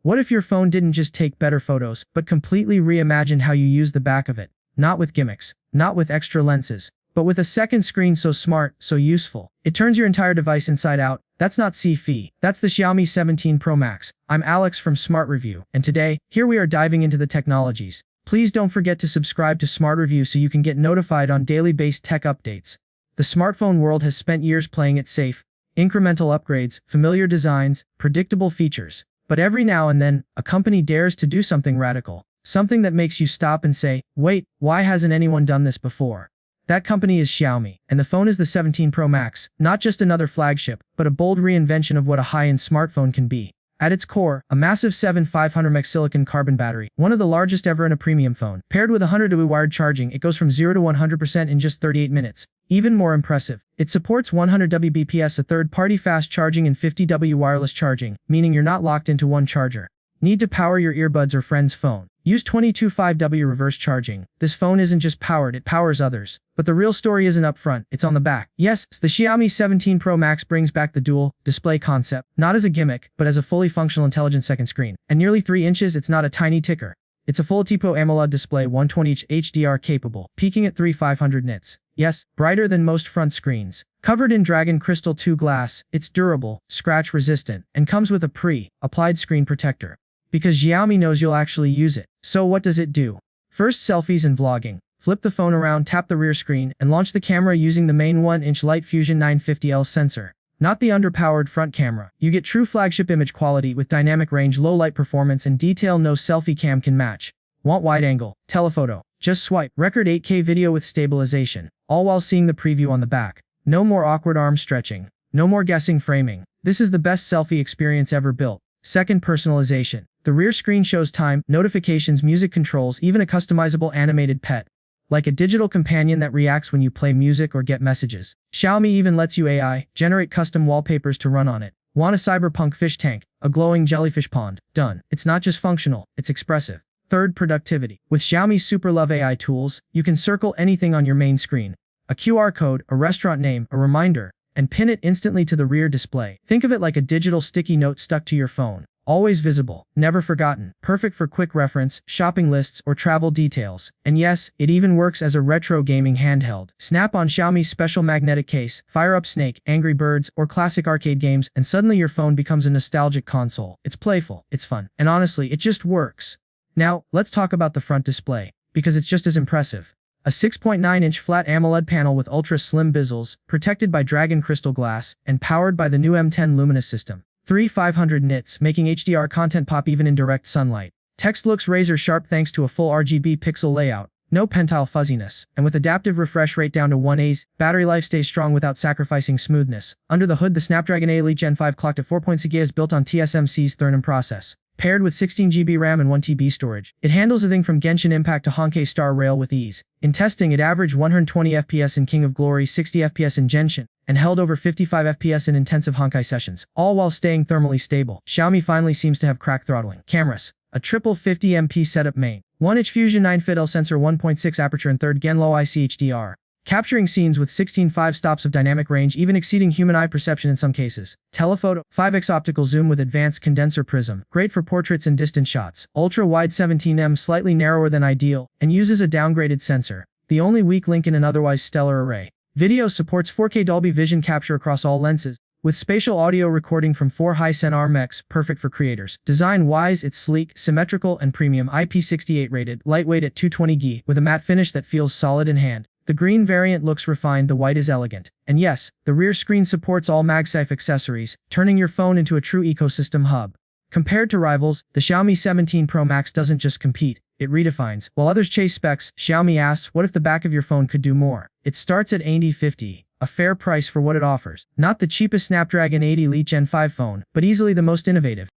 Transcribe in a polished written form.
What if your phone didn't just take better photos, but completely reimagined how you use the back of it? Not with gimmicks, not with extra lenses, but with a second screen so smart, so useful. It turns your entire device inside out. That's not CFE. That's the Xiaomi 17 Pro Max. I'm Alex from Smart Review, and today, here we are diving into the technologies. Please don't forget to subscribe to Smart Review so you can get notified on daily-based tech updates. The smartphone world has spent years playing it safe. Incremental upgrades, familiar designs, predictable features. But every now and then, a company dares to do something radical. Something that makes you stop and say, wait, why hasn't anyone done this before? That company is Xiaomi, and the phone is the 17 Pro Max, not just another flagship, but a bold reinvention of what a high-end smartphone can be. At its core, a massive 7500 mAh silicon carbon battery, one of the largest ever in a premium phone. Paired with 100W wired charging, it goes from 0 to 100% in just 38 minutes. Even more impressive, it supports 100W BPS, a third-party fast charging, and 50W wireless charging, meaning you're not locked into one charger. Need to power your earbuds or friend's phone? Use 22.5W reverse charging. This phone isn't just powered, it powers others. But the real story isn't up front, it's on the back. Yes, the Xiaomi 17 Pro Max brings back the dual display concept, not as a gimmick, but as a fully functional intelligent second screen. At nearly 3 inches, it's not a tiny ticker. It's a full TPO AMOLED display, 120Hz HDR capable, peaking at 3500 nits. Yes, brighter than most front screens. Covered in Dragon Crystal 2 glass, it's durable, scratch resistant, and comes with a pre-applied screen protector. Because Xiaomi knows you'll actually use it. So what does it do? First, selfies and vlogging. Flip the phone around, tap the rear screen, and launch the camera using the main 1-inch Light Fusion 950L sensor. Not the underpowered front camera. You get true flagship image quality with dynamic range, low light performance, and detail no selfie cam can match. Want wide angle? Telephoto. Just swipe. Record 8K video with stabilization, all while seeing the preview on the back. No more awkward arm stretching. No more guessing framing. This is the best selfie experience ever built. Second, personalization. The rear screen shows time, notifications, music controls, even a customizable animated pet. Like a digital companion that reacts when you play music or get messages. Xiaomi even lets you AI generate custom wallpapers to run on it. Want a cyberpunk fish tank? A glowing jellyfish pond? Done. It's not just functional, it's expressive. Third, productivity. With Xiaomi's SuperLove AI tools, you can circle anything on your main screen. A QR code, a restaurant name, a reminder, and pin it instantly to the rear display. Think of it like a digital sticky note stuck to your phone. Always visible, never forgotten, perfect for quick reference, shopping lists, or travel details. And yes, it even works as a retro gaming handheld. Snap on Xiaomi's special magnetic case, fire up Snake, Angry Birds, or classic arcade games, and suddenly your phone becomes a nostalgic console. It's playful, it's fun, and honestly, it just works. Now, let's talk about the front display, because it's just as impressive. A 6.9-inch flat AMOLED panel with ultra-slim bezels, protected by Dragon Crystal glass, and powered by the new M10 Luminous system. 3500 nits, making HDR content pop even in direct sunlight. Text looks razor sharp thanks to a full RGB pixel layout. No pentile fuzziness, and with adaptive refresh rate down to 1As, battery life stays strong without sacrificing smoothness. Under the hood, the Snapdragon 8 Elite Gen 5 clocked at 4.6 GHz built on TSMC's Thurman process. Paired with 16GB RAM and 1TB storage, it handles everything from Genshin Impact to Honkai Star Rail with ease. In testing, it averaged 120 FPS in King of Glory, 60 FPS in Genshin, and held over 55 FPS in intensive Honkai sessions, all while staying thermally stable. Xiaomi finally seems to have cracked throttling. Cameras. A triple 50MP setup main. 1-inch Fusion 950L sensor, 1.6 aperture, and 3rd gen low IC HDR. Capturing scenes with 16.5 stops of dynamic range, even exceeding human eye perception in some cases. Telephoto, 5x optical zoom with advanced condenser prism, great for portraits and distant shots. Ultra-wide 17mm, slightly narrower than ideal, and uses a downgraded sensor, the only weak link in an otherwise stellar array. Video supports 4K Dolby Vision capture across all lenses, with spatial audio recording from 4 Hisense ARM-X, perfect for creators. Design-wise, it's sleek, symmetrical, and premium, IP68 rated, lightweight at 220G, with a matte finish that feels solid in hand. The green variant looks refined, the white is elegant. And yes, the rear screen supports all MagSafe accessories, turning your phone into a true ecosystem hub. Compared to rivals, the Xiaomi 17 Pro Max doesn't just compete, it redefines. While others chase specs, Xiaomi asks, what if the back of your phone could do more? It starts at $80.50, a fair price for what it offers. Not the cheapest Snapdragon 8 Elite Gen 5 phone, but easily the most innovative.